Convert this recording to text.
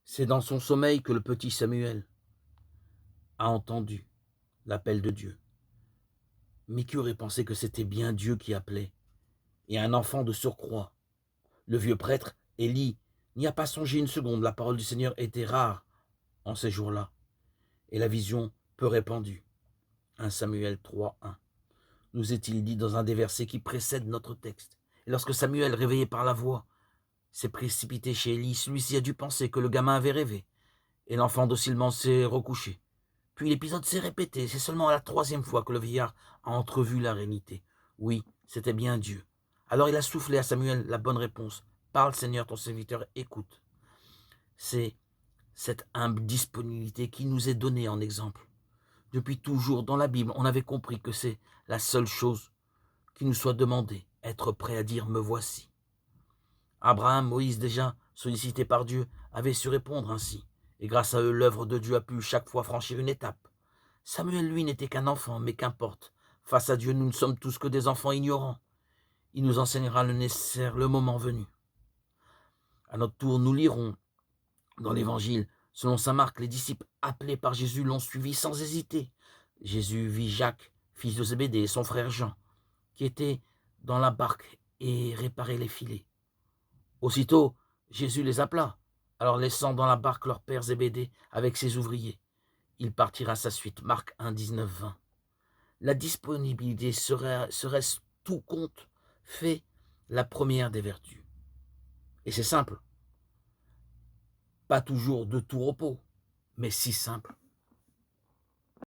C'est dans son sommeil que le petit Samuel a entendu l'appel de Dieu. Mais qui aurait pensé que c'était bien Dieu qui appelait, et un enfant de surcroît? Le vieux prêtre, Élie, n'y a pas songé une seconde. La parole du Seigneur était rare en ces jours-là, et la vision peu répandue. 1 Samuel 3:1 nous est-il dit dans un des versets qui précèdent notre texte. Et lorsque Samuel, réveillé par la voix, s'est précipité chez Élie, celui-ci a dû penser que le gamin avait rêvé, et l'enfant docilement s'est recouché. Puis l'épisode s'est répété. C'est seulement à la troisième fois que le vieillard a entrevu la réalité. Oui, c'était bien Dieu. Alors il a soufflé à Samuel la bonne réponse. Parle, Seigneur, ton serviteur écoute. C'est cette humble disponibilité qui nous est donnée en exemple. Depuis toujours, dans la Bible, on avait compris que c'est la seule chose qui nous soit demandée, être prêt à dire me voici. Abraham, Moïse, déjà sollicités par Dieu, avaient su répondre ainsi. Et grâce à eux, l'œuvre de Dieu a pu chaque fois franchir une étape. Samuel, lui, n'était qu'un enfant, mais qu'importe. Face à Dieu, nous ne sommes tous que des enfants ignorants. Il nous enseignera le nécessaire le moment venu. À notre tour, nous lirons dans l'Évangile, selon saint Marc, les disciples appelés par Jésus l'ont suivi sans hésiter. Jésus vit Jacques, fils de Zébédée, et son frère Jean, qui étaient dans la barque et réparaient les filets. Aussitôt, Jésus les appela. Alors laissant dans la barque leur père Zébédée avec ses ouvriers, ils partirent à sa suite. Marc 1, 19, 20. La disponibilité serait-ce tout compte fait la première des vertus. Et c'est simple, pas toujours de tout repos, mais si simple.